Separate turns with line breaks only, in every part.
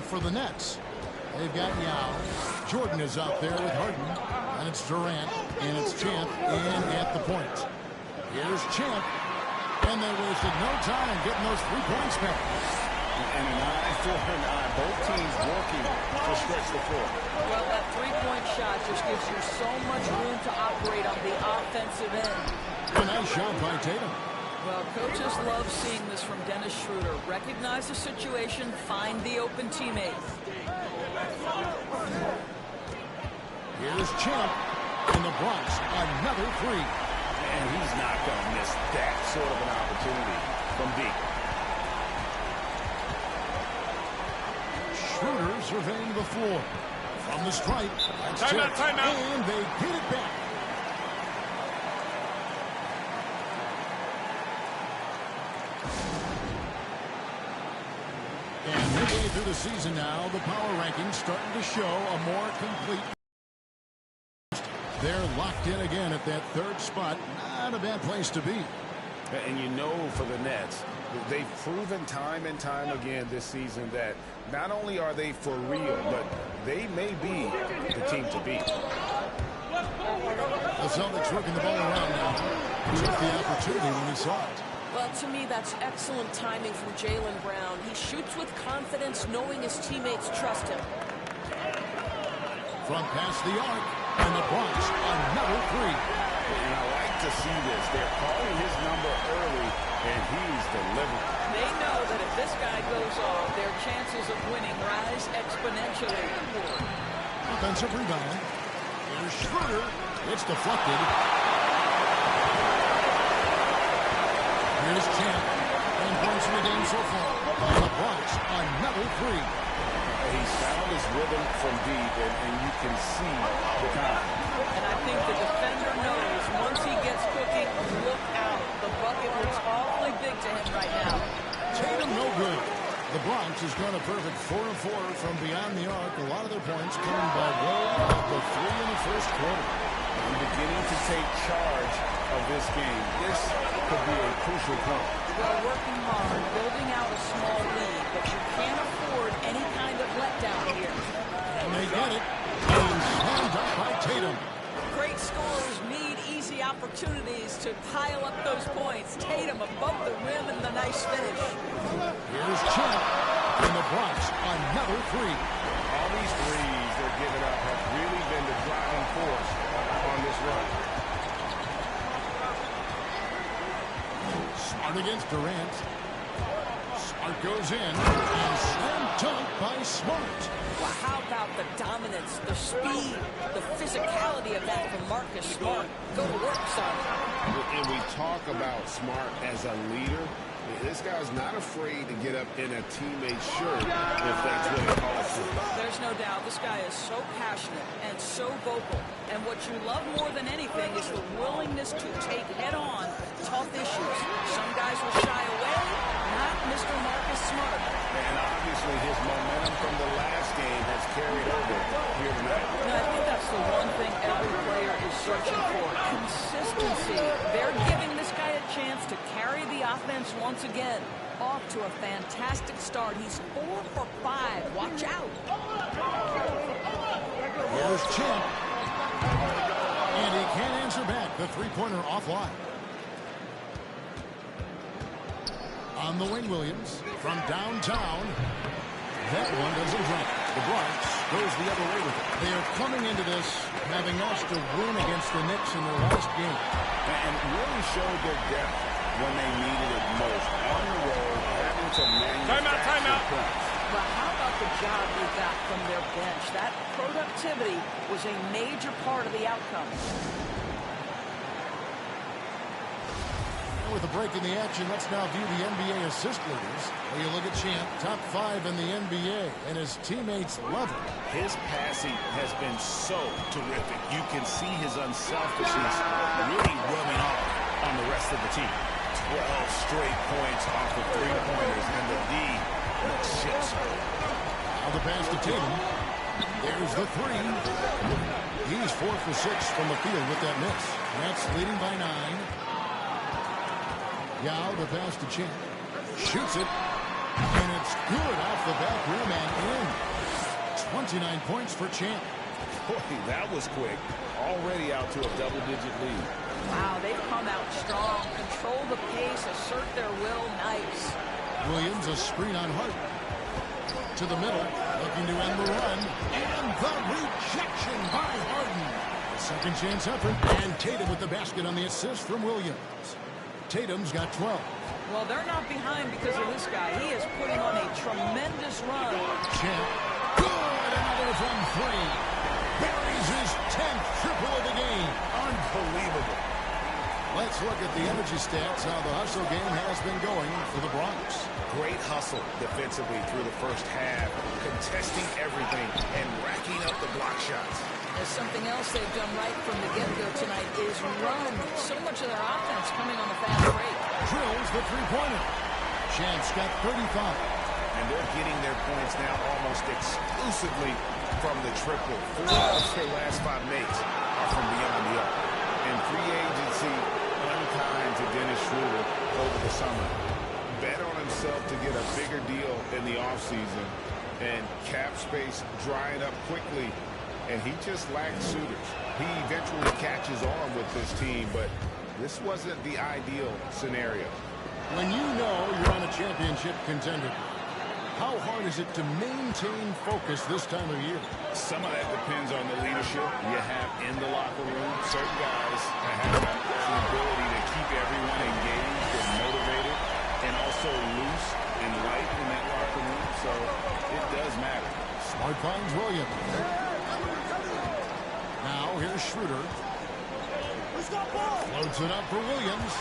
And for the Nets, they've got Yao. Jordan is out there with Harden. And it's Durant. And it's Champ in at the point. Here's Champ. And they wasted no time getting those 3 points back.
And an eye for an eye. Both teams working to stretch the floor.
Well, that 3-point shot just gives you so much room to operate on the offensive end.
A nice shot by Tatum.
Well, coaches love seeing this from Dennis Schroeder. Recognize the situation, find the open teammate.
Here's Champ in the Bronx. Another 3.
And he's not going to miss that sort of an opportunity from deep.
Schroeder surveying the floor. From the stripe.
Timeout, timeout.
And they get it back. And midway through the season now, the power rankings starting to show a more complete. They're locked in again at that 3rd spot. Not a bad place to be.
And you know, for the Nets, they've proven time and time again this season that not only are they for real, but they may be the team to beat.
The Celtics working the ball around now. Took the opportunity when he saw it.
Well, to me, that's excellent timing from Jaylen Brown. He shoots with confidence, knowing his teammates trust him.
From past the arc, and the Bronx, another 3.
And I like to see this. They're calling his number early, and he's delivering.
They know that if this guy goes off, their chances of winning rise exponentially.
Offensive rebound. Here's Schroeder. It's deflected. Here's Champ. And points in the game so far. And the Bronx, another 3.
He's found his rhythm from deep, and you can see the confidence.
And I think the defender knows once he gets cooking, look out. The bucket looks awfully big to him right now.
Tatum no good. The Bronx has gone a perfect 4 of 4 from beyond the arc. A lot of their points coming by way of the 3 in the first quarter.
And beginning to take charge of this game. This could be a crucial point.
Well, working hard, building out a small lead, but you can't afford any kind of letdown here.
And they get it. And slammed up by Tatum.
Great scorers need easy opportunities to pile up those points. Tatum above the rim and the nice finish.
Here's Champ in the Bronx, another 3.
All these threes they're giving up have really been the driving force on this run.
Smart against Durant. Smart goes in. And slam dunk by Smart.
Well, how about the dominance, the speed, the physicality of that from Marcus Smart? Go to work, son.
And we talk about Smart as a leader. This guy's not afraid to get up in a teammate's shirt if that's what it calls for.
There's no doubt this guy is so passionate and so vocal. And what you love more than anything is the willingness to take head-on tough issues. Some guys will shy away, not Mr. Marcus Smart.
And obviously his momentum from the last game has carried over here tonight.
And I think that's the one thing every player is searching for. Consistency. They're giving this guy a chance to carry the offense once again. Off to a fantastic start. He's 4 for 5. Watch out.
Here's Champ. And he can't answer back. The 3-pointer offline. On the wing, Williams. From downtown. That one doesn't drop. The Bronx goes the other way with it. They are coming into this having lost a win against the Knicks in their last game.
And really showed their depth when they needed it most. On the road, having to manufacture points.
Well, how about the job they got from their bench? That productivity was a major part of the outcome.
With a break in the action, let's now view the NBA assist leaders. Well, you look at Champ, top 5 in the NBA, and his teammates love him.
His passing has been so terrific. You can see his unselfishness really rubbing off on the rest of the team. 12 straight points off of 3-pointers, and the D looks shit.
Now the pass to Tatum. There's the 3. He's 4 for 6 from the field with that miss. Nets leading by 9. Yao, the pass to Champ. Shoots it. And it's good off the back rim and in. 29 points for Champ.
Boy, that was quick. Already out to a double-digit lead.
Wow, they've come out strong. Control the pace, assert their will. Nice.
Williams, a screen on Hart. To the middle, looking to end the run. And the rejection by Harden. Second chance effort. And Tatum with the basket on the assist from Williams. Tatum's got 12.
Well, they're not behind because of this guy. He is putting on a tremendous run.
Champ. Good. Another from three. Buries his 10th triple of the game.
Unbelievable.
Let's look at the energy stats, how the hustle game has been going for the Bronx.
Great hustle defensively through the first half, contesting everything and racking up the block shots.
There's something else they've done right from the get-go tonight is run. So much of their offense coming on the fast break.
Drills the three-pointer. Champ's got 35.
And they're getting their points now almost exclusively from the triple. 4 of their last 5 makes are from beyond the arc. And free agency, unkind to Dennis Schroeder over the summer. Bet on himself to get a bigger deal in the offseason. And cap space drying up quickly. And he just lacked suitors. He eventually catches on with this team, but this wasn't the ideal scenario.
When you know you're on a championship contender, how hard is it to maintain focus this time of year?
Some of that depends on the leadership you have in the locker room. Certain guys have the ability to keep everyone engaged and motivated and also loose and light in that locker room, so it does matter.
Smart finds Williams. Now here's Schroeder. Loads it up for Williams.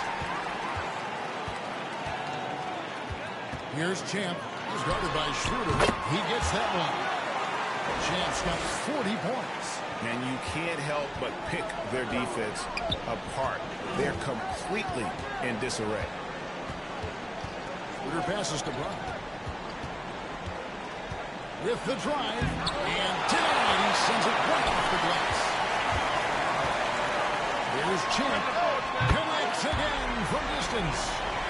Here's Champ. He's guarded by Schroeder. He gets that one. Champ's got 40 points.
And you can't help but pick their defense apart. They're completely in disarray.
Schroeder passes to Brown. With the drive. And denied. He sends it right off the glass. Here's Champ. Connects again from distance.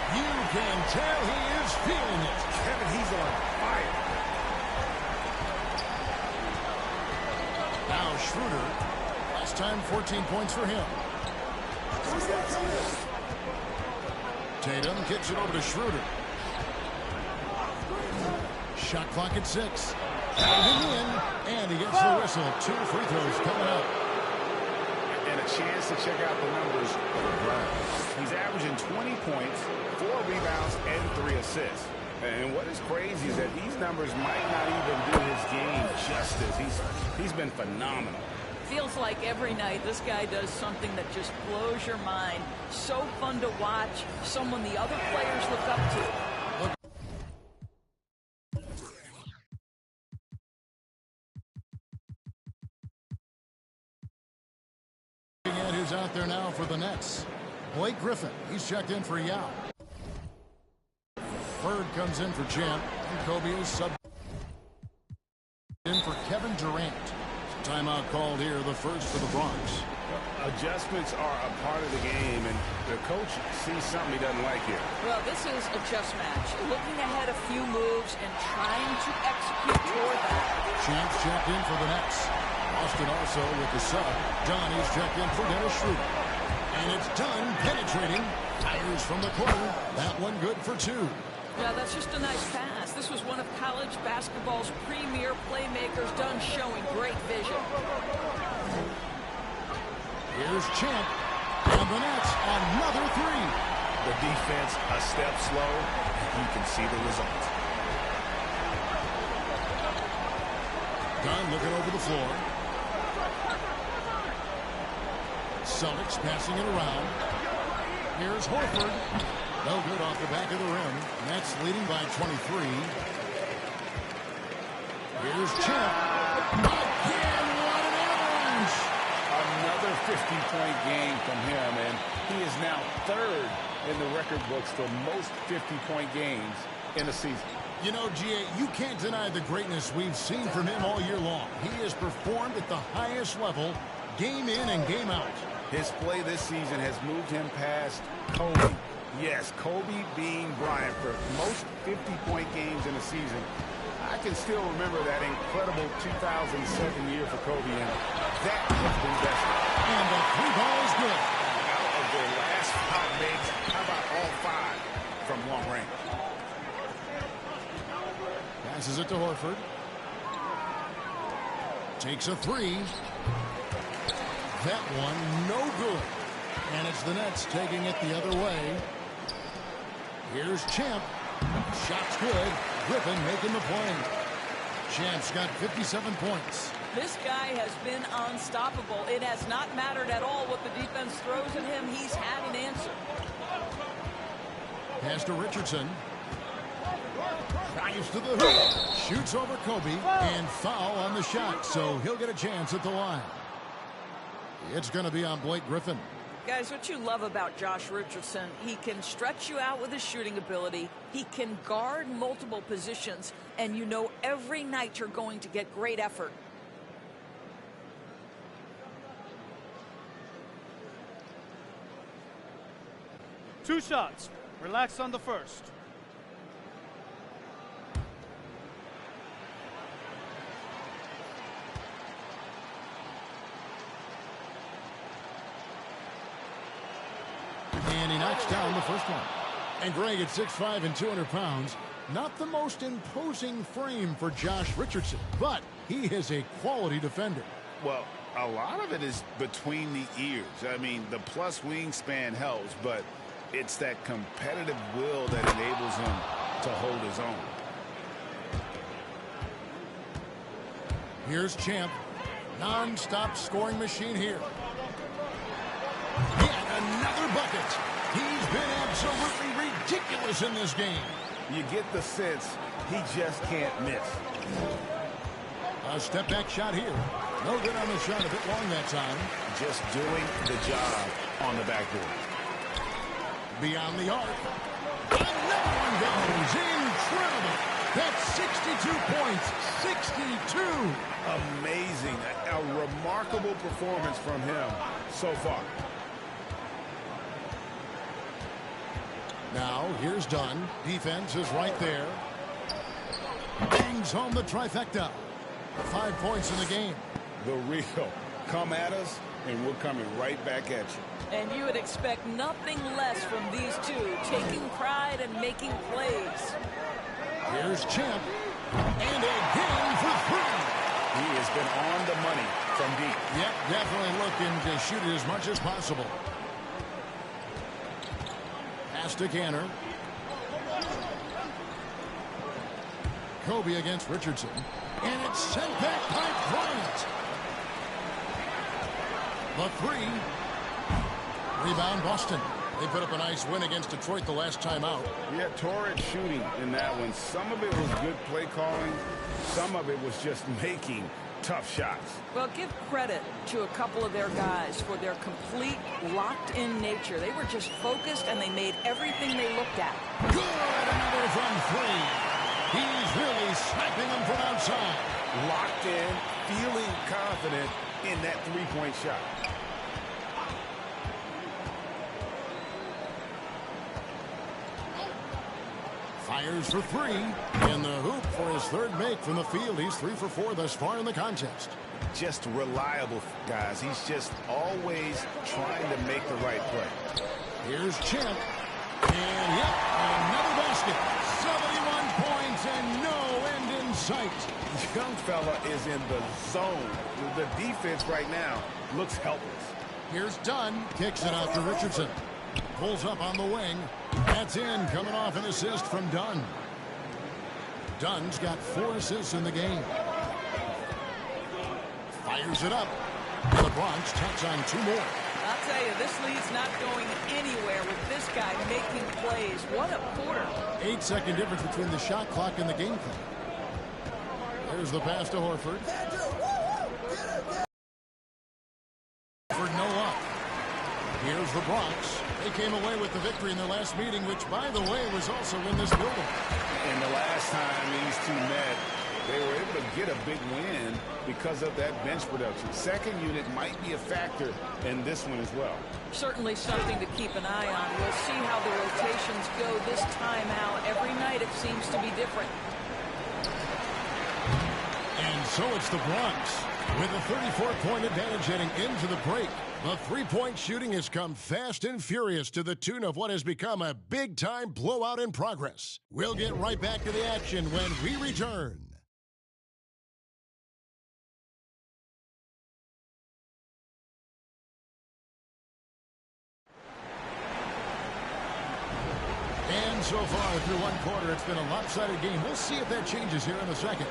You can tell he is feeling it.
Kevin, he's on fire.
Now Schroeder. Last time 14 points for him. Tatum kicks it over to Schroeder. Shot clock at 6. Diving in. And he gets the whistle. 2 free throws coming up.
And a chance to check out the numbers for Brown. He's averaging 20 points, 4 rebounds, and 3 assists. And what is crazy is that these numbers might not even do his game justice. He's been phenomenal.
Feels like every night this guy does something that just blows your mind. So fun to watch. Someone the other players look up to.
Who's out there now for the Nets? Blake Griffin. He's checked in for Yao. Bird comes in for Champ. And Kobe is sub in for Kevin Durant. Timeout called here, the first for the Bronx.
Adjustments are a part of the game, and the coach sees something he doesn't like here.
Well, this is a chess match. Looking ahead a few moves and trying to execute toward that.
Champ's checked in for the Nets. Austin also with the sub. Donnie's checked in for Dennis Schroeder. And it's done penetrating. Fires from the corner. That one good for 2.
Yeah, that's just a nice pass. This was one of college basketball's premier playmakers done showing great vision.
Here's Champ. And the Nets another 3.
The defense a step slow. You can see the results.
Dunn looking over the floor. Celtics passing it around. Here's Horford. No good off the back of the rim. Nets leading by 23. Here's Champ. Again, what an avalanche!
Another 50-point game from him, and he is now 3rd in the record books for most 50-point games in a season.
You know, G.A., you can't deny the greatness we've seen from him all year long. He has performed at the highest level, game in and game out.
His play this season has moved him past Kobe, Yes, Kobe being Bryant for most 50-point games in a season. I can still remember that incredible 2007 year for Kobe, and that was the best.
And the three ball is good.
Out of their last 5 makes, how about all 5 from long range?
Passes it to Horford. Takes a three. That one no good. And it's the Nets taking it the other way. Here's Champ. Shot's good. Griffin making the play. Champ's got 57 points.
This guy has been unstoppable. It has not mattered at all what the defense throws at him. He's had an answer.
Pass to Richardson. Drives to the hoop. Shoots over Kobe. And foul on the shot. So he'll get a chance at the line. It's going to be on Blake Griffin.
Guys, what you love about Josh Richardson, he can stretch you out with his shooting ability. He can guard multiple positions. And you know every night you're going to get great effort.
Two shots. Relax on the first.
And he knocks down the first one. And Greg, at 6'5" and 200 pounds, not the most imposing frame for Josh Richardson, but he is a quality defender.
Well, a lot of it is between the ears. I mean, the plus wingspan helps, but it's that competitive will that enables him to hold his own.
Here's Champ. Non-stop scoring machine here. Yet another bucket. He's been absolutely ridiculous in this game.
You get the sense he just can't miss.
A step-back shot here. No good on the shot, a bit long that time.
Just doing the job on the backboard.
Beyond the arc. Another one goes. Incredible. That's 62 points. 62.
Amazing. A remarkable performance from him so far.
Now, here's Dunn. Defense is right there. Bangs home the trifecta. 5 points in the game.
The real. Come at us, and we're coming right back at you.
And you would expect nothing less from these two, taking pride and making plays.
Here's Champ. And again for 3.
He has been on the money from deep.
Yep, definitely looking to shoot it as much as possible. Pass to Canner. Kobe against Richardson. And it's sent back by Bryant. The 3. Rebound Boston. They put up a nice win against Detroit the last time out.
Yeah, torrid shooting in that one. Some of it was good play calling. Some of it was just making tough shots.
Well, give credit to a couple of their guys for their complete locked-in nature. They were just focused, and they made everything they looked at.
Good, another from 3. He's really sniping them from outside.
Locked in, feeling confident in that three-point shot.
Fires for 3. In the hoop for his third make from the field. He's 3 for 4 thus far in the contest.
Just reliable, guys. He's just always trying to make the right play.
Here's Champ. And, yep, another basket. 71 points and no end in sight.
Young fella is in the zone. The defense right now looks helpless.
Here's Dunn. Kicks it out to Richardson. Pulls up on the wing. That's in, coming off an assist from Dunn. Dunn's got 4 assists in the game. Fires it up. The Bronx tacks on 2 more.
I'll tell you, this lead's not going anywhere with this guy making plays. What a quarter.
8-second difference between the shot clock and the game clock. There's the pass to Horford. Horford no up. Here's the Bronx. They came away with the victory in their last meeting, which, by the way, was also in this building.
And the last time these two met, They were able to get a big win because of that bench production. Second unit might be a factor in this one as well.
Certainly something to keep an eye on. We'll see how the rotations go this time out. Every night it seems to be different.
And so it's the Bronx with a 34-point advantage heading into the break. The three-point shooting has come fast and furious to the tune of what has become a big-time blowout in progress. We'll get right back to the action when we return. And so far through one quarter, it's been a lopsided game. We'll see if that changes here in a second.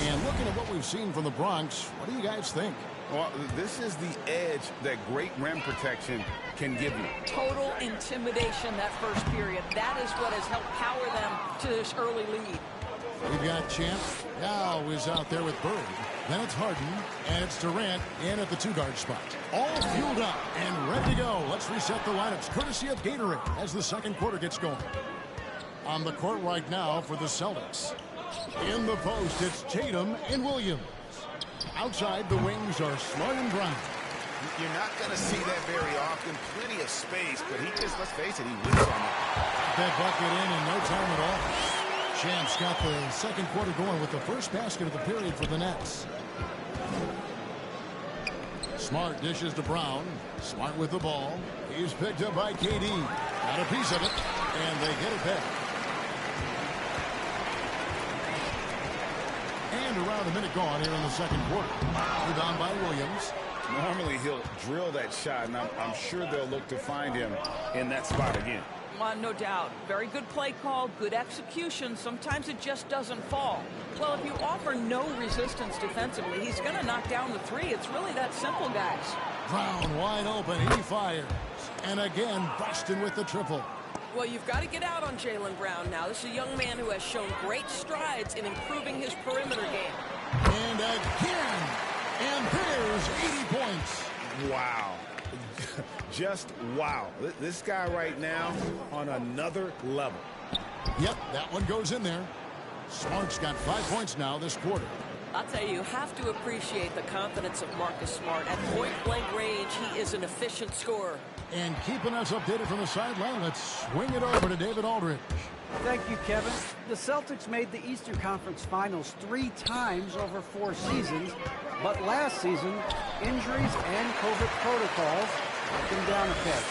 And looking at what we've seen from the Bronx, what do you guys think?
Well, this is the edge that great rim protection can give you.
Total intimidation that first period. That is what has helped power them to this early lead.
We've got Champ. Now is out there with Bird. Then it's Harden, and it's Durant in at the two-guard spot. All fueled up and ready to go. Let's reset the lineups, courtesy of Gatorade, as the second quarter gets going. On the court right now for the Celtics. In the post, it's Tatum and Williams. Outside, the wings are Smart and Brown.
You're not going to see that very often. Plenty of space, but he just, let's face it, he whips on it.
That bucket in no time at all. Champ's got the second quarter going with the first basket of the period for the Nets. Smart dishes to Brown. Smart with the ball. He's picked up by KD. Got a piece of it, and they get it back. And around a minute gone here in the second quarter. Rebound by Williams.
Normally he'll drill that shot, and I'm sure they'll look to find him in that spot again.
No doubt. Very good play call, good execution. Sometimes it just doesn't fall. Well, if you offer no resistance defensively, he's going to knock down the three. It's really that simple, guys.
Brown wide open. He fires. And again, Boston with the triple.
Well, you've got to get out on Jaylen Brown now. This is a young man who has shown great strides in improving his perimeter game.
And again. And there's 80 points.
Wow. Just wow. This guy right now on another level.
Yep, that one goes in there. Smart's got 5 points now this quarter.
I'll tell you have to appreciate the confidence of Marcus Smart. At point-blank range, he is an efficient scorer.
And keeping us updated from the sideline, let's swing it over to David Aldridge.
Thank you, Kevin. The Celtics made the Eastern Conference Finals 3 times over 4 seasons, but last season, injuries and COVID protocols knocked them down a peg.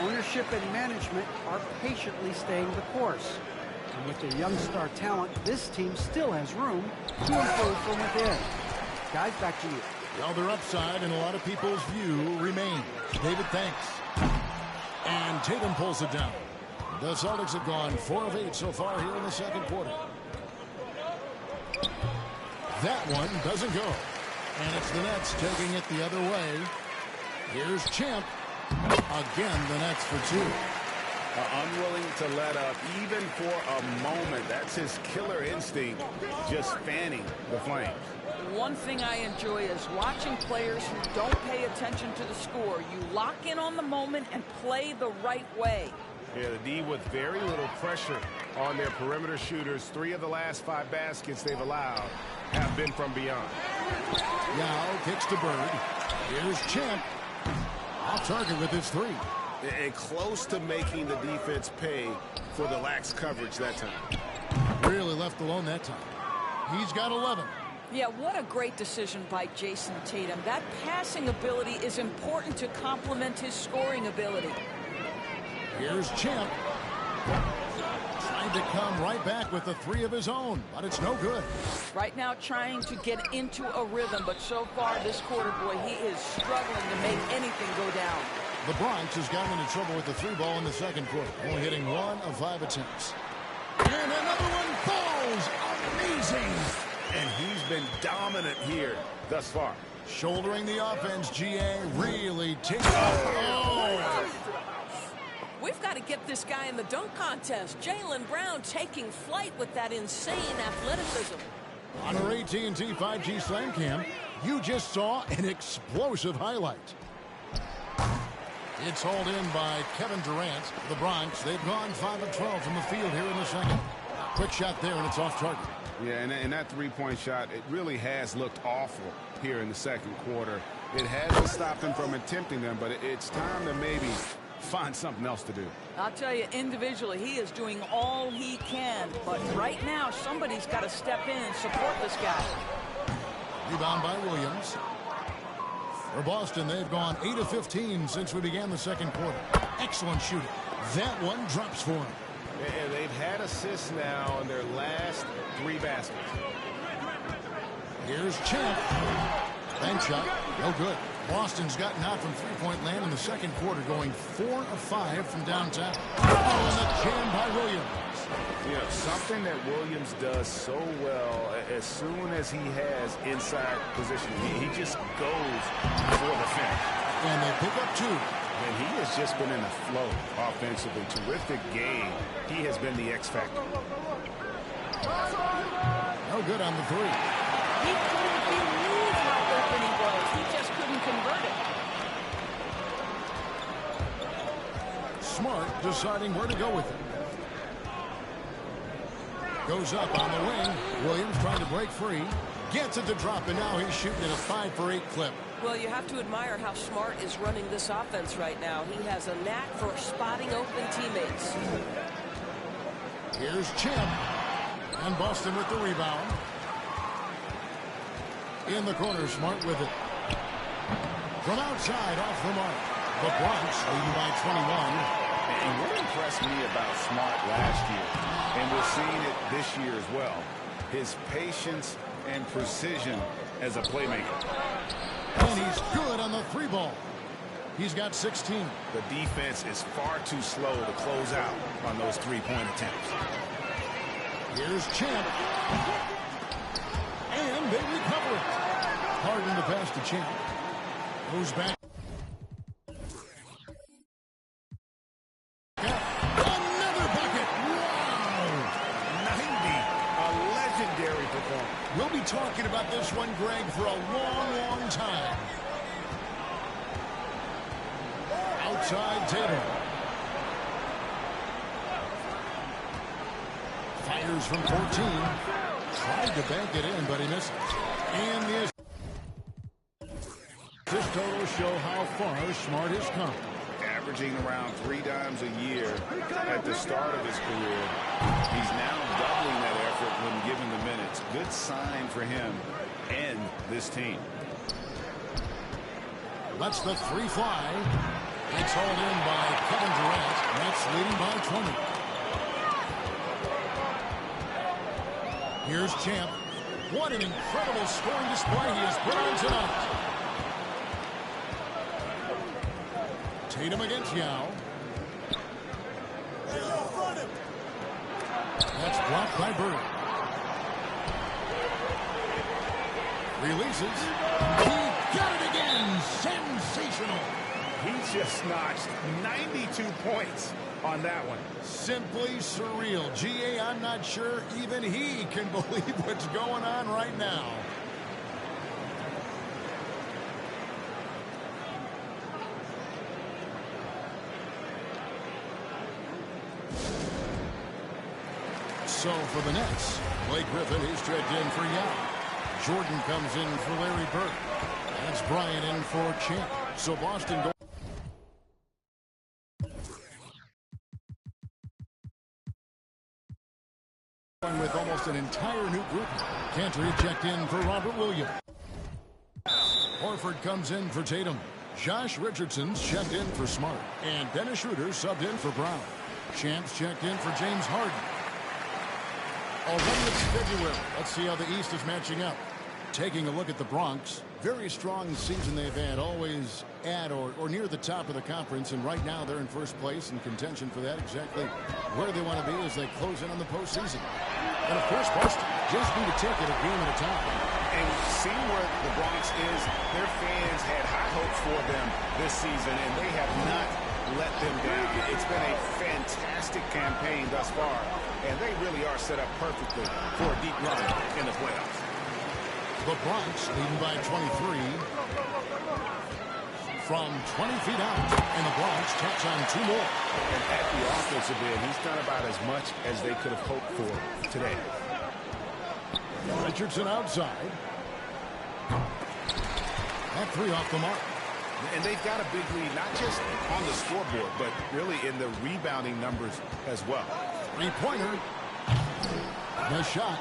Ownership and management are patiently staying the course. And with their young star talent, this team still has room to improve from within. Guys, back to you.
Well, their upside in a lot of people's view remains. David, thanks. And Tatum pulls it down. The Celtics have gone 4 of 8 so far here in the second quarter. That one doesn't go. And it's the Nets taking it the other way. Here's Champ. Again, the Nets for 2.
Unwilling to let up even for a moment. That's his killer instinct, just fanning the flames.
One thing I enjoy is watching players who don't pay attention to the score. You lock in on the moment and play the right way.
Yeah, the D with very little pressure on their perimeter shooters. 3 of the last 5 baskets they've allowed have been from beyond.
Yao kicks to Bird. Here's Champ. Off target with his 3.
And close to making the defense pay for the lax coverage that time.
Really left alone that time. He's got 11.
Yeah, what a great decision by Jason Tatum. That passing ability is important to complement his scoring ability.
Here's Champ. Trying to come right back with the 3 of his own, but it's no good.
Right now trying to get into a rhythm, but so far this quarter, boy, he is struggling to make anything go down.
The Bronx has gotten into trouble with the 3 ball in the second quarter, only hitting 1 of 5 attempts. And another one falls. Amazing.
And he's been dominant here thus far.
Shouldering the offense, GA really takes off. Oh!
We've got to get this guy in the dunk contest. Jaylen Brown taking flight with that insane athleticism.
On our AT&T 5G Slam Cam, you just saw an explosive highlight. It's hauled in by Kevin Durant. The Bronx, they've gone 5 of 12 from the field here in the second. Quick shot there, and it's off target.
Yeah, and that three-point shot, it really has looked awful here in the second quarter. It hasn't stopped him from attempting them, but it's time to maybe find something else to do.
I'll tell you, individually, he is doing all he can. But right now, somebody's got to step in and support this guy.
Rebound by Williams. For Boston, they've gone 8 of 15 since we began the second quarter. Excellent shooting. That one drops for him.
And they've had assists now on their last 3 baskets.
Here's Champ. Bank shot. No good. Boston's gotten out from three-point land in the second quarter, going 4 of 5 from downtown. Oh, and the jam by Williams.
You know, something that Williams does so well, as soon as he has inside position, he just goes for the finish.
And they pick up 2.
And he has just been in a flow offensively. Terrific game. He has been the X factor.
No good on the 3.
He couldn't believe how open he was. He just couldn't convert it.
Smart deciding where to go with it. Goes up on the wing. Williams trying to break free. Gets it to drop, and now he's shooting at a 5-for-8 clip.
Well, you have to admire how Smart is running this offense right now. He has a knack for spotting open teammates.
Here's Champ. And Boston with the rebound. In the corner, Smart with it. From outside, off the mark. The Bronx leading by 21.
And what impressed me about Smart last year, and we're seeing it this year as well, his patience and precision as a playmaker.
And he's good on the 3-ball. He's got 16.
The defense is far too slow to close out on those 3-point attempts.
Here's Champ. And they recover it. Harden to pass to Champ. Goes back. Another bucket. Wow.
90. A legendary performance.
We'll be talking about this one, Greg, for a long, long time. Outside Tatum. Fires from 14. Tried to bank it in, but he misses. And the assist total show how far Smart has come.
Averaging around 3 dimes a year at the start of his career. He's now doubling that effort when given the minutes. Good sign for him and this team.
Lets the 3 fly. It's hauled in by Kevin Durant. Nets leading by 20. Here's Champ. What an incredible scoring display he has put on tonight. Tatum against Yao. That's blocked by Bird. Releases. He got it again. Sensational.
He just notched 92 points on that one.
Simply surreal. G.A., I'm not sure even he can believe what's going on right now. So for the Nets, Blake Griffin is checked in for Yao. Jordan comes in for Larry Bird. That's Bryant in for Champ. So Boston goes with almost an entire new group. Cantor checked in for Robert Williams. Horford comes in for Tatum. Josh Richardson's checked in for Smart. And Dennis Schroeder subbed in for Brown. Champ's checked in for James Harden. Already it's February. Let's see how the East is matching up. Taking a look at the Bronx. Very strong season they've had. Always at or near the top of the conference. And right now they're in first place in contention for that. Exactly where they want to be as they close in on the postseason. And of course, Boston just need to take it a game at a time.
And seeing where the Bronx is, their fans had high hopes for them this season, and they have not let them down. It's been a fantastic campaign thus far, and they really are set up perfectly for a deep run in the playoffs.
The Bronx leading by 23 from 20 feet out, and the Bronx taps on 2 more.
And at the offensive end, he's done about as much as they could have hoped for today.
Richardson outside. That three off the mark.
And they've got a big lead, not just on the scoreboard, but really in the rebounding numbers as well.
Three-pointer. The shot,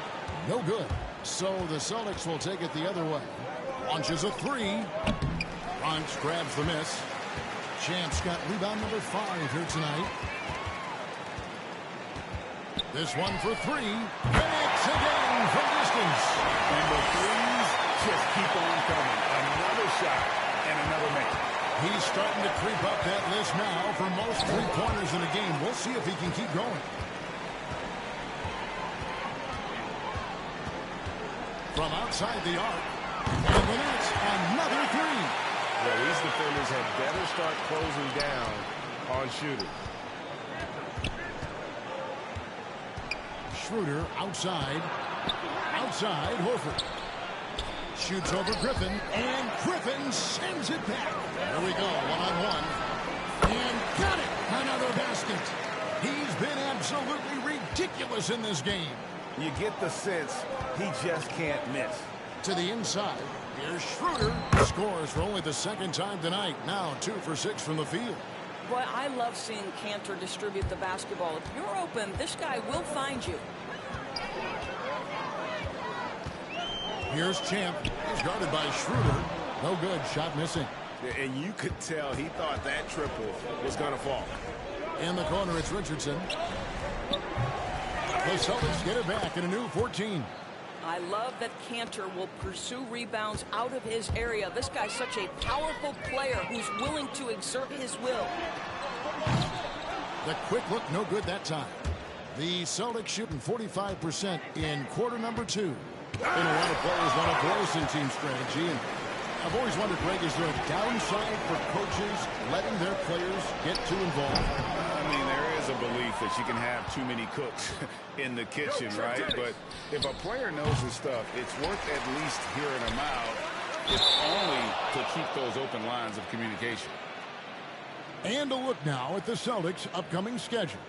no good. So the Celtics will take it the other way. Launches a three. Bronx grabs the miss. Champ's got rebound number 5 here tonight. This one for three. Connects again from distance.
And the threes just keep on coming. Another shot and another make.
He's starting to creep up that list now for most three-pointers in a game. We'll see if he can keep going. From outside the arc. And the Nets, another three.
Well, these defenders had better start closing down on shooting.
Schroeder outside. Outside, Horford. Shoots over Griffin, and Griffin sends it back. Here we go, one-on-one. And got it! Another basket. He's been absolutely ridiculous in this game.
You get the sense he just can't miss.
To the inside. Here's Schroeder. Scores for only the second time tonight. Now 2 for 6 from the field.
Boy, I love seeing Cantor distribute the basketball. If you're open, this guy will find you.
Here's Champ. He's guarded by Schroeder. No good. Shot missing.
And you could tell he thought that triple was going to fall.
In the corner, it's Richardson. The Celtics get it back in a new 14.
I love that Cantor will pursue rebounds out of his area. This guy's such a powerful player who's willing to exert his will.
The quick look, no good that time. The Celtics shooting 45% in quarter number 2. A lot of players want to throw some team strategy, and I've always wondered, Greg, is there a downside for coaches letting their players get too involved?
I mean, there is a belief that you can have too many cooks in the kitchen, right? But if a player knows his stuff, it's worth at least hearing him out, if only to keep those open lines of communication.
And a look now at the Celtics' upcoming schedule.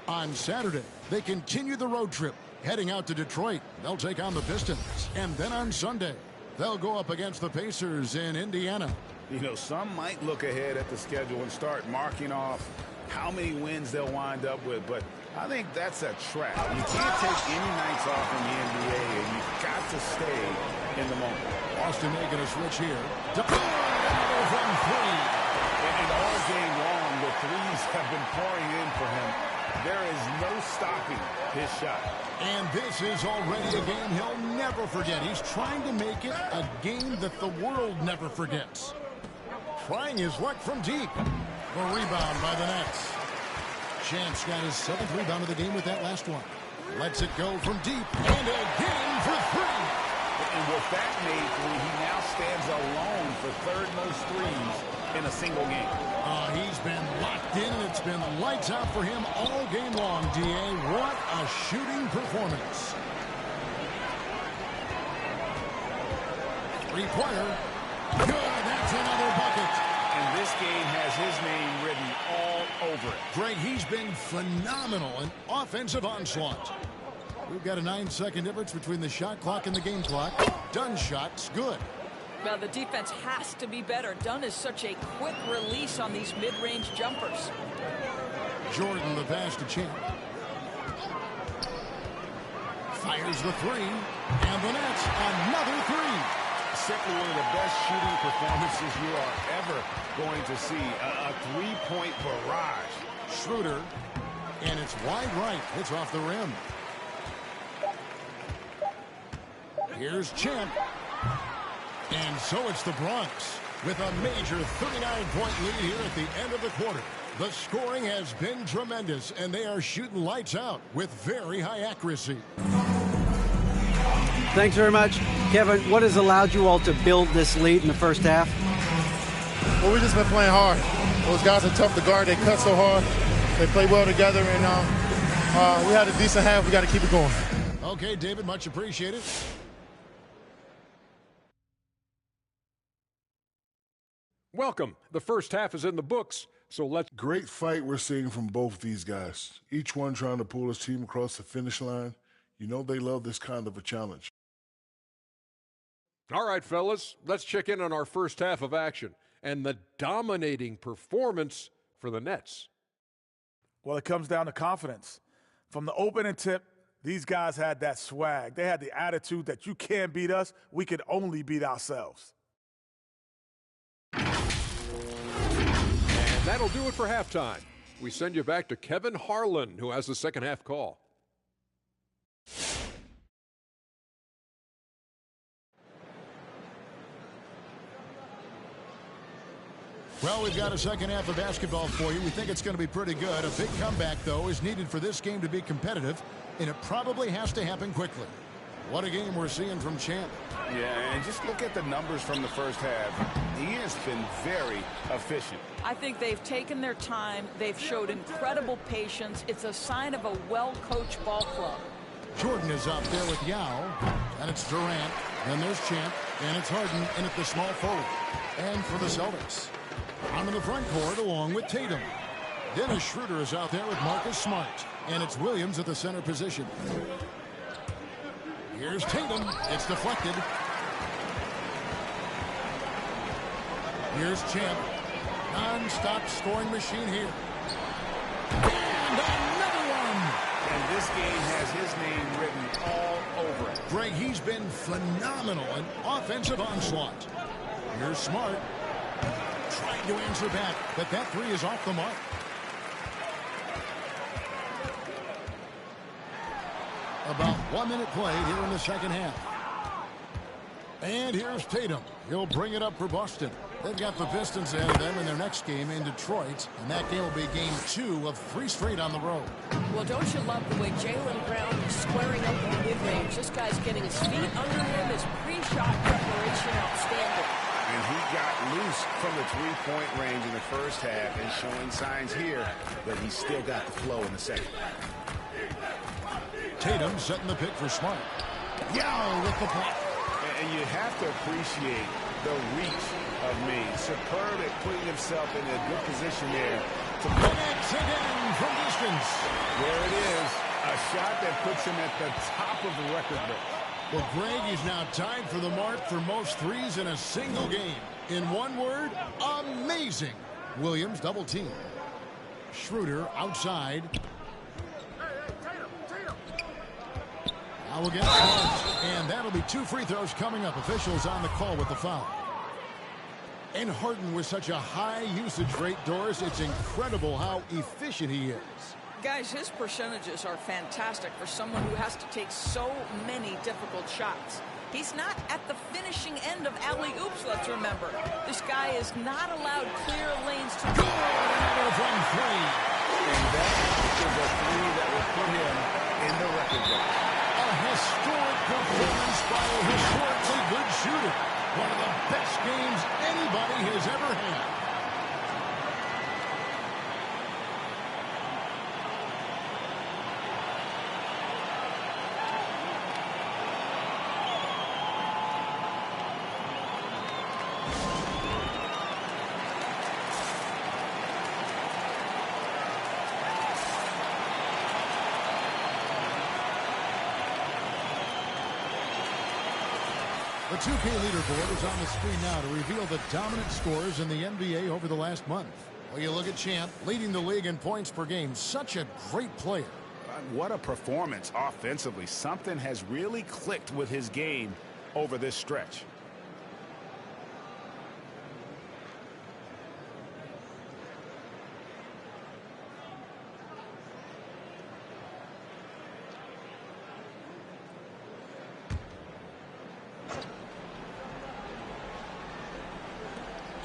On Saturday, they continue the road trip, heading out to Detroit. They'll take on the Pistons. And then on Sunday, they'll go up against the Pacers in Indiana.
You know, some might look ahead at the schedule and start marking off how many wins they'll wind up with, but I think that's a trap. You can't take any nights off in the NBA, and you've got to stay in the moment.
Austin making a switch here. From three.
And all game long, the threes have been pouring in for him. There is no stopping his shot.
And this is already a game he'll never forget. He's trying to make it a game that the world never forgets. Trying his luck from deep. A rebound by the Nets. Champ's got his 7th rebound of the game with that last one. Lets it go from deep. And again for three.
And with that made three, he now stands alone for third most threes in a single game.
He's been locked in, and it's been lights out for him all game long, D.A. What a shooting performance. Three-pointer. Good, that's another bucket.
And this game has his name written all over it.
Greg, he's been phenomenal in offensive onslaught. We've got a 9-second difference between the shot clock and the game clock. Dunn shot's good.
Well, the defense has to be better. Dunn is such a quick release on these mid-range jumpers.
Jordan, the pass to Champ. Fires the three. And the Nets, another three.
Simply one of the best shooting performances you are ever going to see. A three-point barrage.
Schroeder. And it's wide right. It's off the rim. Here's Champ. And so it's the Bronx with a major 39-point lead here at the end of the quarter. The scoring has been tremendous, and they are shooting lights out with very high accuracy.
Thanks very much. Kevin, what has allowed you all to build this lead in the first half?
Well, we've just been playing hard. Those guys are tough to guard. They cut so hard. They play well together, and we had a decent half. We got to keep it going.
Okay, David, much appreciated.
Welcome. The first half is in the books, so let's...
Great fight we're seeing from both these guys. Each one trying to pull his team across the finish line. You know they love this kind of a challenge.
All right, fellas, let's check in on our first half of action and the dominating performance for the Nets.
Well, it comes down to confidence. From the opening tip, these guys had that swag. They had the attitude that you can't beat us, we could only beat ourselves.
And that'll do it for halftime. We send you back to Kevin Harlan, who has the second half call.
Well, we've got a second half of basketball for you. We think it's going to be pretty good. A big comeback, though, is needed for this game to be competitive, and it probably has to happen quickly. What a game we're seeing from Champ.
Yeah, and just look at the numbers from the first half. He has been very efficient.
I think they've taken their time. They've showed incredible patience. It's a sign of a well-coached ball club.
Jordan is up there with Yao, and it's Durant. Then there's Champ, and it's Harden in at the small forward. And for the Celtics, on in the front court along with Tatum. Dennis Schroeder is out there with Marcus Smart, and it's Williams at the center position. Here's Tatum. It's deflected. Here's Champ. Non-stop scoring machine here. And another one.
And this game has his name written all over it.
Greg, he's been phenomenal. An offensive onslaught. Here's Smart. Trying to answer back, but that three is off the mark. About 1 minute played here in the second half. And here's Tatum. He'll bring it up for Boston. They've got the Pistons ahead of them in their next game in Detroit, and that game will be game 2 of 3 straight on the road.
Well, don't you love the way Jaylen Brown is squaring up in the mid-range? This guy's getting his feet under him. His pre-shot preparation outstanding.
And he got loose from the three-point range in the first half and showing signs here that he's still got the flow in the second.
Tatum setting the pick for Smart. Yao with the block.
And you have to appreciate the reach of Meade. Superb at putting himself in a good position there.
Connects again from distance.
There it is. A shot that puts him at the top of the record book.
Well, Greg is now tied for the mark for most threes in a single game. In one word, amazing. Williams double team. Schroeder outside. Now we'll get Smart. And that'll be 2 free throws coming up. Officials on the call with the foul. And Harden with such a high usage rate, Doris, it's incredible how efficient he is.
Guys, his percentages are fantastic for someone who has to take so many difficult shots. He's not at the finishing end of alley-oops, let's remember. This guy is not allowed clear lanes to go.
From 3.
And that is a three that will put him in the record book.
A historic performance by a historically good shooter. One of the best games anybody has ever had. The 2K leaderboard is on the screen now to reveal the dominant scores in the NBA over the last month. Well, you look at Champ, leading the league in points per game. Such a great player.
What a performance offensively. Something has really clicked with his game over this stretch.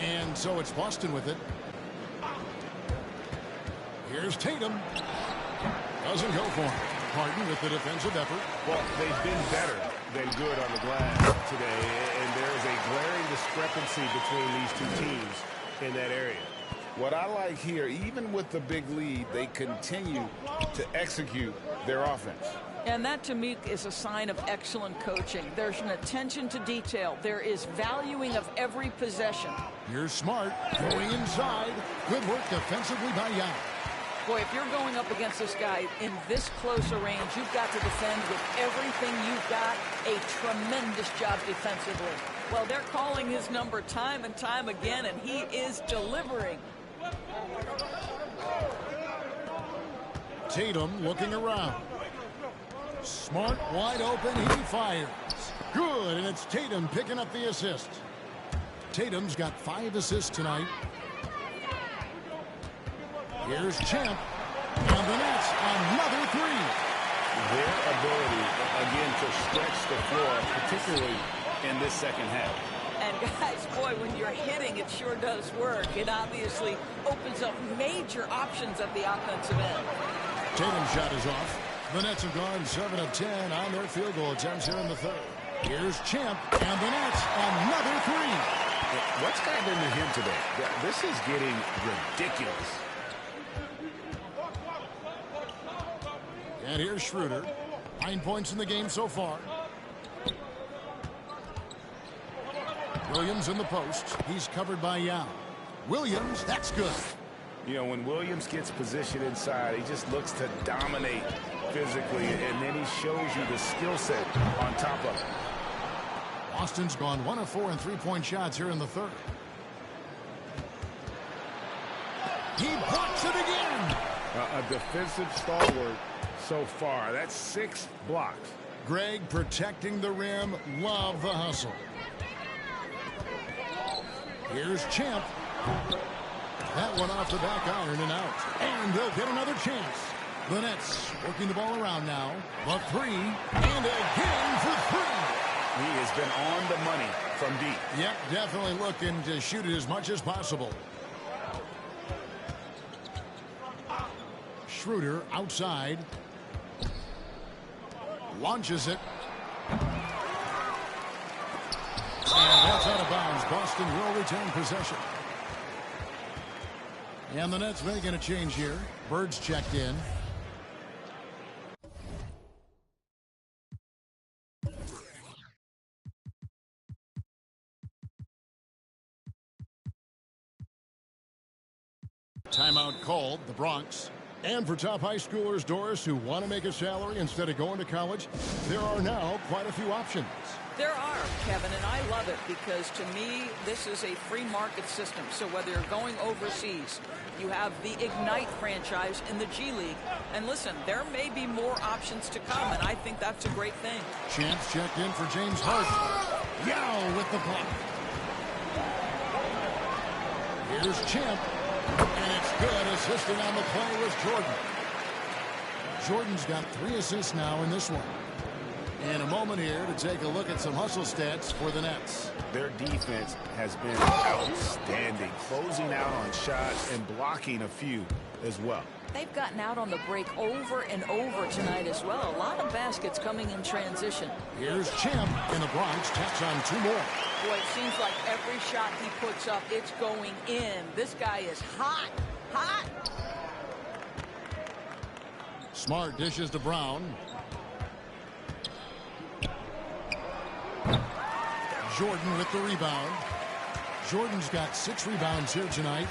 And so it's Boston with it. Here's Tatum. Doesn't go for him. Harden with the defensive effort.
Well, they've been better than good on the glass today, and there's a glaring discrepancy between these two teams in that area. What I like here, even with the big lead, they continue to execute their offense.
And that, to me, is a sign of excellent coaching. There's an attention to detail. There is valuing of every possession.
Here's Smart going inside. Good work defensively by Yao.
Boy, if you're going up against this guy in this close a range, you've got to defend with everything you've got. A tremendous job defensively. Well, they're calling his number time and time again, and he is delivering.
Tatum looking around. Smart, wide open, he fires. Good, and it's Tatum picking up the assist. Tatum's got 5 assists tonight. Here's Champ, and the Nets another 3.
Their ability, again, to stretch the floor, particularly in this second half.
And guys, boy, when you're hitting, it sure does work. It obviously opens up major options at the offensive end.
Tatum's shot is off. The Nets have gone 7 of 10 on their field goal attempts here in the third. Here's Champ, and the Nets another 3.
What's happening to him today? This is getting ridiculous.
And here's Schroeder. 9 points in the game so far. Williams in the post. He's covered by Yao. Williams, that's good.
You know, when Williams gets positioned inside, he just looks to dominate physically, and then he shows you the skill set on top of it.
Boston's gone 1 of 4 in three-point shots here in the third. He blocks it again.
A defensive stalwart so far. That's 6 blocks.
Greg protecting the rim. Love the hustle. Here's Champ. That one off the back iron and out. And they'll get another chance. The Nets working the ball around now. The 3. And again for 3.
He has been on the money from deep.
Yep, definitely looking to shoot it as much as possible. Schroeder outside. Launches it. And that's out of bounds. Boston will retain possession. And the Nets making a change here. Bird's checked in. Timeout called, the Bronx. And for top high schoolers, Doris, who want to make a salary instead of going to college, there are now quite a few options.
There are, Kevin, and I love it because to me, this is a free market system. So whether you're going overseas, you have the Ignite franchise in the G League. And listen, there may be more options to come, and I think that's a great thing.
Chance checked in for James Harden. Yao with the block. Here's Champ. And it's good. Assisting on the play was Jordan. Jordan's got 3 assists now in this one. In a moment here to take a look at some hustle stats for the Nets.
Their defense has been outstanding, closing out on shots and blocking a few as well.
They've gotten out on the break over and over tonight as well. A lot of baskets coming in transition.
Here's Champ in the Bronx. Taps on 2 more.
Boy, it seems like every shot he puts up, it's going in. This guy is hot, hot.
Smart dishes to Brown. Jordan with the rebound. Jordan's got 6 rebounds here tonight.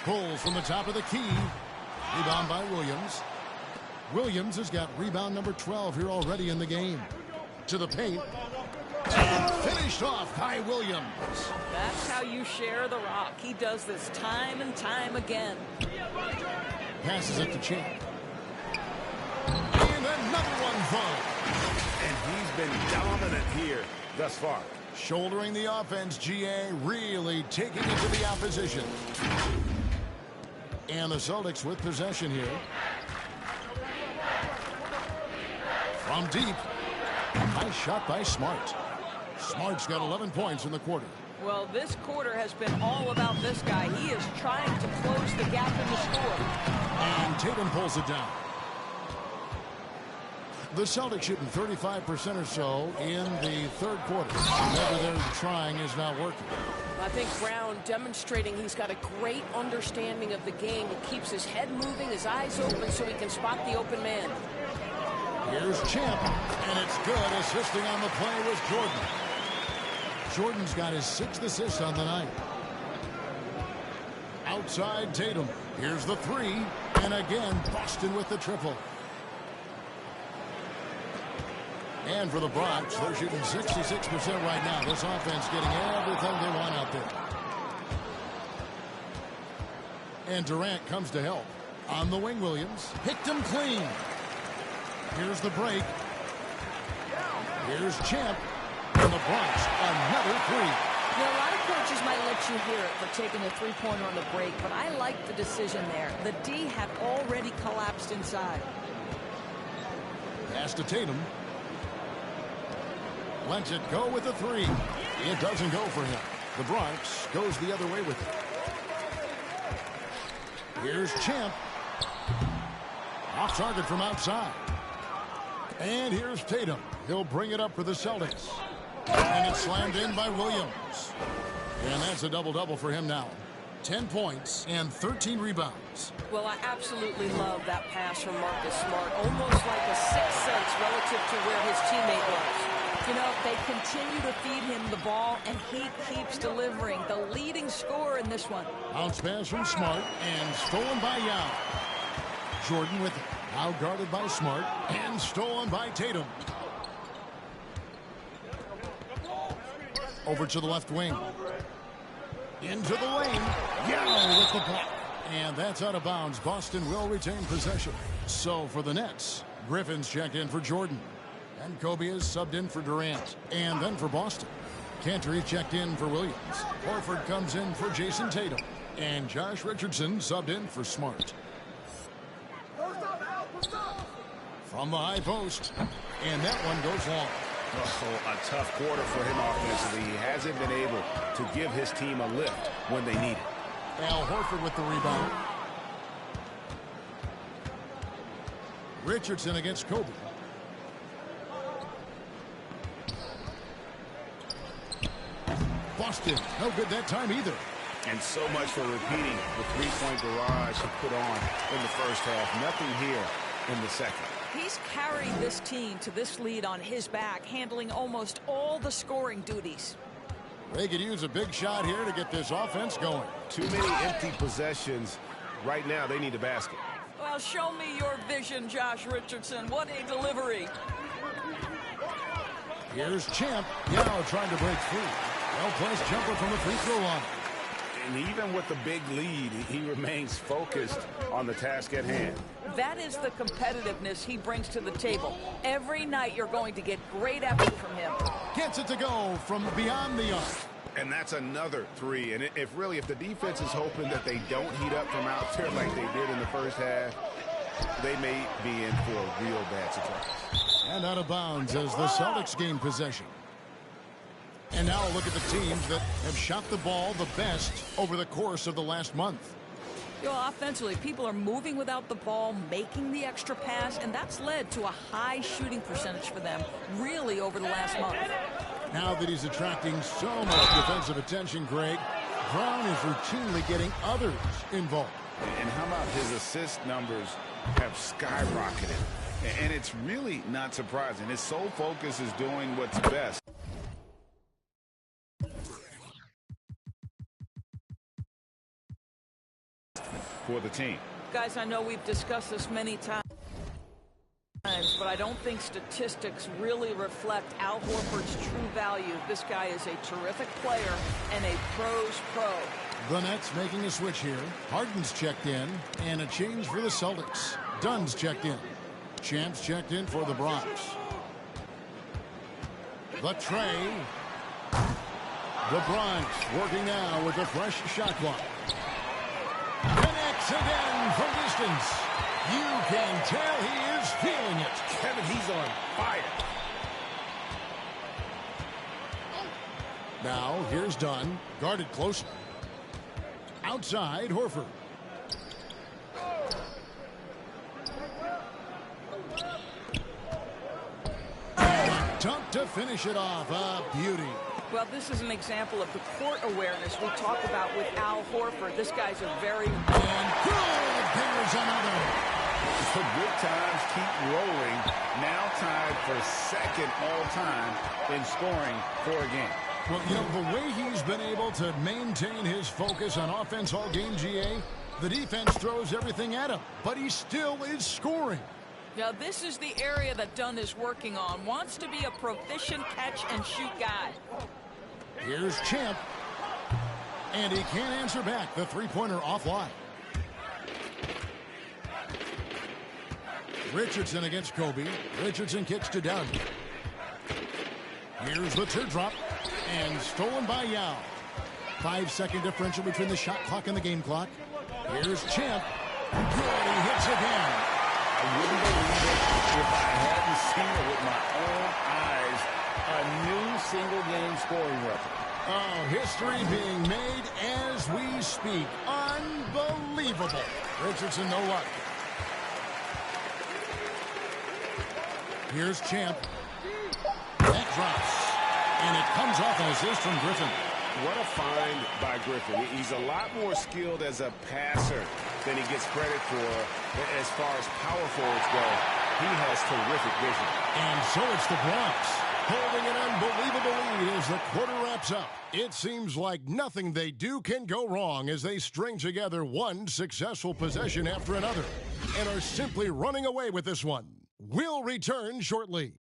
Pulls from the top of the key. Rebound by Williams. Williams has got rebound number 12 here already in the game. To the paint. And finished off by Williams.
That's how you share the rock. He does this time and time again.
Passes it to Champ. And another one falls.
And he's been dominant here thus far.
Shouldering the offense, GA really taking it to the opposition. And the Celtics with possession here. From deep. Nice shot by Smart. Smart's got 11 points in the quarter.
Well, this quarter has been all about this guy. He is trying to close the gap in the score.
And Tatum pulls it down. The Celtics shooting 35% or so in the third quarter. Whatever they're trying is not working.
I think Brown demonstrating he's got a great understanding of the game. He keeps his head moving, his eyes open so he can spot the open man.
Here's Champ, and it's good. Assisting on the play was Jordan. Jordan's got his 6th assist on the night. Outside Tatum. Here's the three. And again, Boston with the triple. And for the Bronx, they're shooting 66% right now. This offense getting everything they want out there. And Durant comes to help. On the wing, Williams. Picked him clean. Here's the break. Here's Champ. And the Bronx, another three.
You know, a lot of coaches might let you hear it for taking a three-pointer on the break, but I like the decision there. The D had already collapsed inside.
Pass to Tatum. Lets it go with the three. It doesn't go for him. The Bronx goes the other way with it. Here's Champ. Off target from outside. And here's Tatum. He'll bring it up for the Celtics. And it's slammed in by Williams. And that's a double-double for him now. 10 points and 13 rebounds.
Well, I absolutely love that pass from Marcus Smart. Almost like a sixth sense relative to where his teammate was. You know, they continue to feed him the ball, and he keeps delivering. The leading scorer in this one.
Bounce pass from Smart and stolen by Yao. Jordan with it. Now guarded by Smart and stolen by Tatum. Over to the left wing. Into the lane. Yao with the block. And that's out of bounds. Boston will retain possession. So for the Nets, Griffin's checked in for Jordan. And Kobe is subbed in for Durant. And then for Boston, Cantor checked in for Williams. Horford comes in for Jason Tatum. And Josh Richardson subbed in for Smart. From the high post. And that one goes long.
Oh, a tough quarter for him offensively. He hasn't been able to give his team a lift when they need it.
Al Horford with the rebound. Richardson against Kobe. Boston, no good that time either.
And so much for repeating the three-point barrage he put on in the first half. Nothing here in the second.
He's carried this team to this lead on his back, handling almost all the scoring duties.
They could use a big shot here to get this offense going.
Too many empty possessions. Right now, they need a basket.
Well, show me your vision, Josh Richardson. What a delivery.
Here's Champ. Yao trying to break free. Well-placed jumper from the free throw line.
And even with the big lead, he remains focused on the task at hand.
That is the competitiveness he brings to the table. Every night you're going to get great effort from him.
Gets it to go from beyond the arc.
And that's another three. And if the defense is hoping that they don't heat up from out there like they did in the first half, they may be in for a real bad surprise.
And out of bounds as the Celtics gain possession. And now look at the teams that have shot the ball the best over the course of the last month.
You know, offensively, people are moving without the ball, making the extra pass, and that's led to a high shooting percentage for them, really, over the last month.
Now that he's attracting so much defensive attention, Greg, Brown is routinely getting others involved.
And how about his assist numbers have skyrocketed? And it's really not surprising. His sole focus is doing what's best for the team.
Guys, I know we've discussed this many times, but I don't think statistics really reflect Al Horford's true value. This guy is a terrific player and a pro's pro.
The Nets making a switch here. Harden's checked in, and a change for the Celtics. Dunn's checked in. Champ's checked in for the Bronx. The tray. The Bronx working now with a fresh shot clock. Connects again from distance. You can tell he is feeling it.
Kevin, he's on fire.
Now, here's Dunn. Guarded close. Outside, Horford. Dunk to finish it off. A beauty.
Well, this is an example of the court awareness we talk about with Al Horford. This guy's a very...
And good. There's another.
The good times keep rolling. Now tied for second all-time in scoring for a game.
Well, you know, the way he's been able to maintain his focus on offense all game, GA, The defense throws everything at him, but he still is scoring.
Now, this is the area that Dunn is working on. Wants to be a proficient catch-and-shoot guy.
Here's Champ. And he can't answer back. The three-pointer offline. Richardson against Kobe. Richardson kicks to Dunn. Here's the teardrop. And stolen by Yao. 5-second differential between the shot clock and the game clock. Here's Champ. Good, he hits again.
I wouldn't believe it if I hadn't seen it with my own eyes. A new single-game scoring record.
Oh, history being made as we speak. Unbelievable. Richardson, no luck. Here's Champ. That drops. And it comes off an assist from Griffin.
What a find by Griffin. He's a lot more skilled as a passer than he gets credit for as far as power forwards go. He has terrific vision.
And so it's the Bronx holding an unbelievable lead as the quarter wraps up. It seems like nothing they do can go wrong as they string together one successful possession after another and are simply running away with this one. We'll return shortly.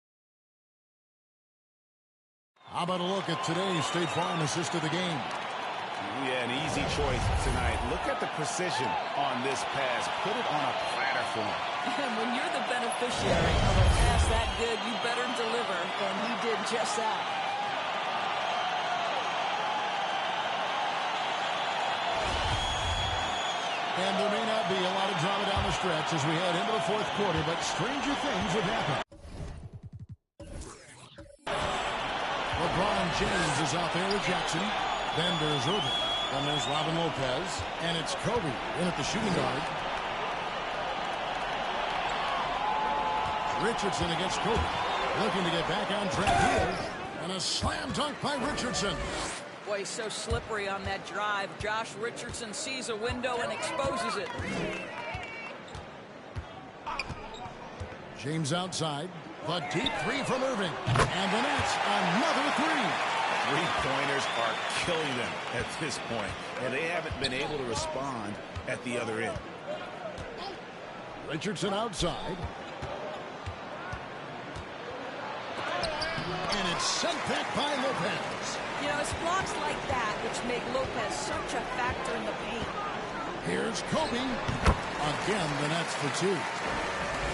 How about a look at today's State Farm assist of the game?
Yeah, an easy choice tonight. Look at the precision on this pass. Put it on a platter for him.
And when you're the beneficiary of a pass that good, you better deliver, and he did just that.
And there may not be a lot of drama down the stretch as we head into the fourth quarter, but stranger things have happened. LeBron James is out there with Jackson. Then there's Irving. Then there's Robin Lopez. And it's Kobe in at the shooting guard. Richardson against Kobe. Looking to get back on track here. And a slam dunk by Richardson.
Boy, he's so slippery on that drive. Josh Richardson sees a window and exposes it.
James outside. The deep three from Irving. And the Nets, another three.
Three-pointers are killing them at this point, and they haven't been able to respond at the other end.
Richardson outside. And it's sent back by Lopez.
You know, it's blocks like that which make Lopez such a factor in the paint.
Here's Kobe. Again, the Nets for two.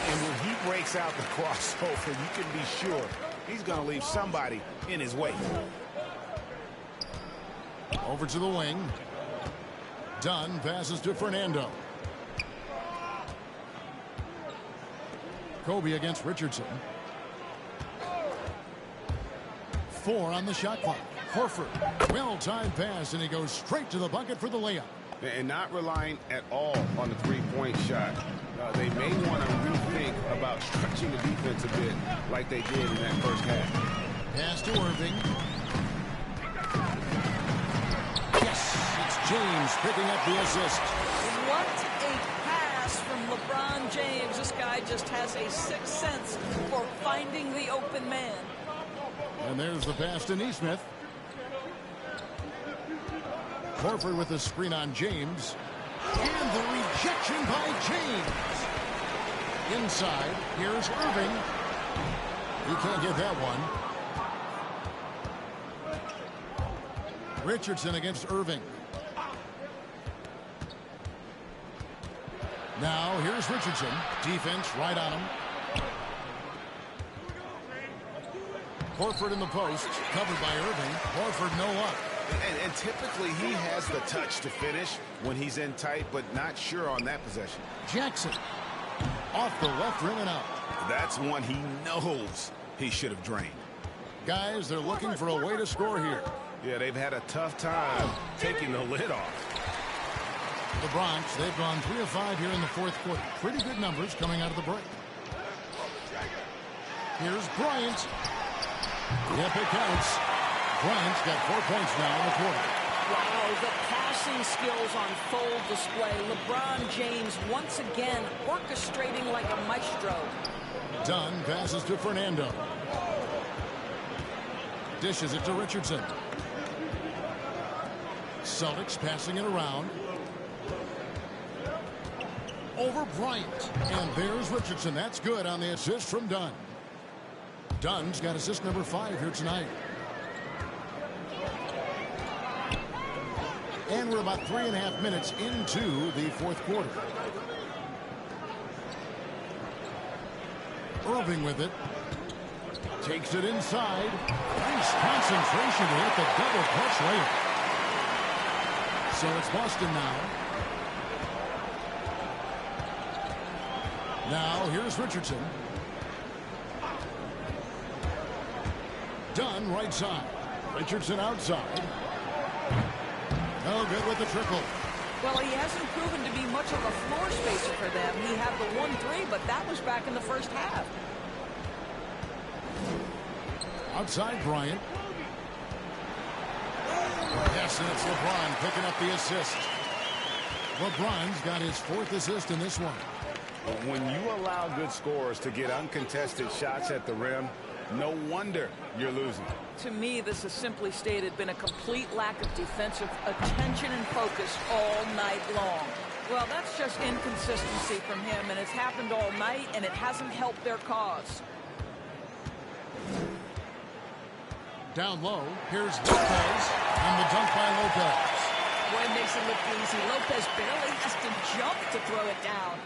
And when he breaks out the crossover, you can be sure he's going to leave somebody in his way.
Over to the wing. Dunn passes to Fernando. Kobe against Richardson. 4 on the shot clock. Horford. Well-timed pass, and he goes straight to the bucket for the layup.
And not relying at all on the three-point shot. They may want to rethink about stretching the defense a bit like they did in that first half.
Pass to Irving. Yes, it's James picking up the assist.
What a pass from LeBron James. This guy just has a sixth sense for finding the open man.
And there's the pass to Nesmith. Horford with the screen on James. And the rejection by James. Inside, here's Irving. He can't get that one. Richardson against Irving. Now, here's Richardson. Defense right on him. Horford in the post, covered by Irving. Horford no luck.
And typically he has the touch to finish when he's in tight, but not sure on that possession.
Jackson off the left rim and out.
That's one he knows he should have drained.
Guys, they're looking for a way to score here.
Yeah, they've had a tough time taking the lid off.
The Bronx, they've gone 3 of 5 here in the fourth quarter. Pretty good numbers coming out of the break. Here's Bryant. Yep, it counts. Bryant's got 4 points now in the quarter.
Wow, the passing skills on full display. LeBron James once again orchestrating like a maestro.
Dunn passes to Fernando. Dishes it to Richardson. Celtics passing it around. over Bryant. And there's Richardson. That's good on the assist from Dunn. Dunn's got assist number 5 here tonight. And we're about 3.5 minutes into the fourth quarter. Irving with it. Takes it inside. Nice concentration to hit the double clutch layup. So it's Boston now. Now here's Richardson. Dunn right side. Richardson outside. No good with the triple.
Well, he hasn't proven to be much of a floor spacer for them. He had the 1-3, but that was back in the first half.
Outside Bryant. Yes, and it's LeBron picking up the assist. LeBron's got his 4th assist in this one.
When you allow good scorers to get uncontested shots at the rim, no wonder you're losing.
To me, this has simply stated been a complete lack of defensive attention and focus all night long. Well, that's just inconsistency from him, and it's happened all night, and it hasn't helped their cause.
Down low, here's Lopez, and the dunk by Lopez.
Boy, it makes it look easy. Lopez barely has to jump to throw it down.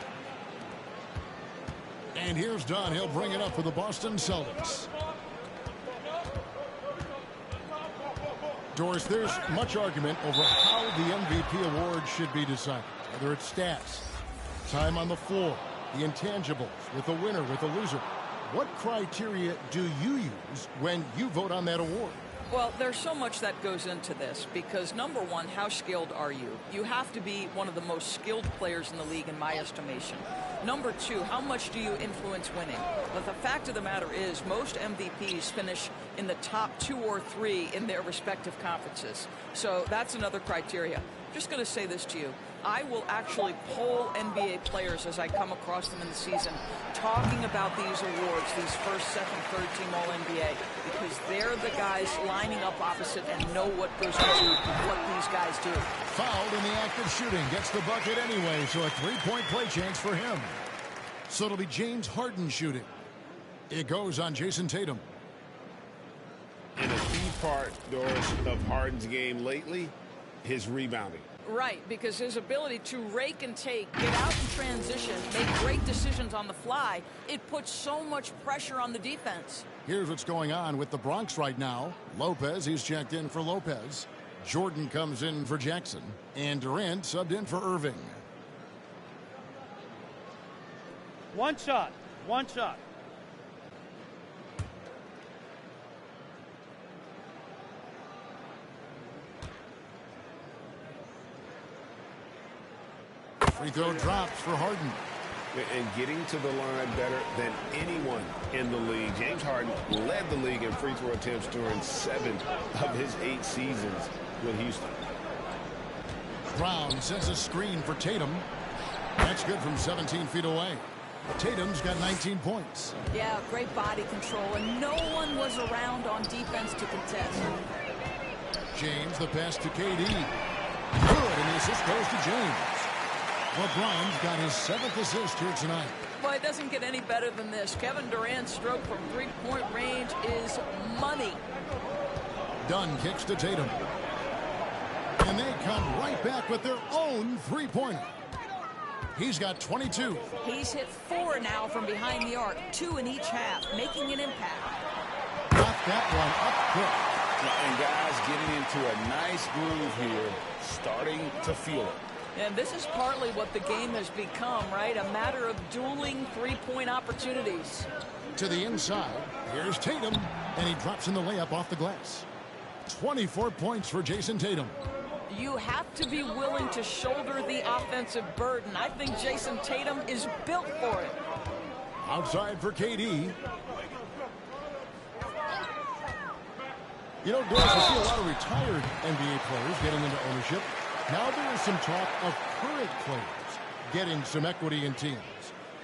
And here's Dunn. He'll bring it up for the Boston Celtics. Doris, there's much argument over how the MVP award should be decided. Whether it's stats, time on the floor, the intangibles, with a winner, with a loser. What criteria do you use when you vote on that award?
Well, there's so much that goes into this because, number one, how skilled are you? You have to be one of the most skilled players in the league, in my estimation. Number two, how much do you influence winning? But the fact of the matter is most MVPs finish in the top 2 or 3 in their respective conferences. So that's another criteria. I'm just going to say this to you. I will actually poll NBA players as I come across them in the season talking about these awards, these first, second, third team All-NBA, because they're the guys lining up opposite and know what goes into what these guys do.
Fouled in the act of shooting. Gets the bucket anyway, so a 3-point play chance for him. So it'll be James Harden shooting. It goes on Jason Tatum.
And a key part, Doris, of Harden's game lately, his rebounding.
Right, because his ability to rake and take, get out in transition, make great decisions on the fly, it puts so much pressure on the defense.
Here's what's going on with the Bronx right now. Lopez, he's checked in for Lopez. Jordan comes in for Jackson. And Durant subbed in for Irving.
One shot. One shot.
Free throw drops for Harden.
And getting to the line better than anyone in the league. James Harden led the league in free throw attempts during 7 of his 8 seasons with Houston.
Brown sends a screen for Tatum. That's good from 17 feet away. Tatum's got 19 points.
Yeah, great body control, and no one was around on defense to contest.
James, the pass to KD. Good, and the assist goes to James. LeBron's got his 7th assist here tonight.
Well, it doesn't get any better than this. Kevin Durant's stroke from 3-point range is money.
Dunn kicks to Tatum. And they come right back with their own 3-pointer. He's got 22.
He's hit 4 now from behind the arc, 2 in each half, making an impact.
Got that one up quick.
And guys getting into a nice groove here, starting to feel it.
And this is partly what the game has become, right? A matter of dueling 3-point opportunities.
To the inside, here's Tatum, and he drops in the layup off the glass. 24 points for Jason Tatum.
You have to be willing to shoulder the offensive burden. I think Jason Tatum is built for it.
Outside for KD. You know, Doris, I see a lot of retired NBA players getting into ownership. Now there is some talk of current players getting some equity in teams.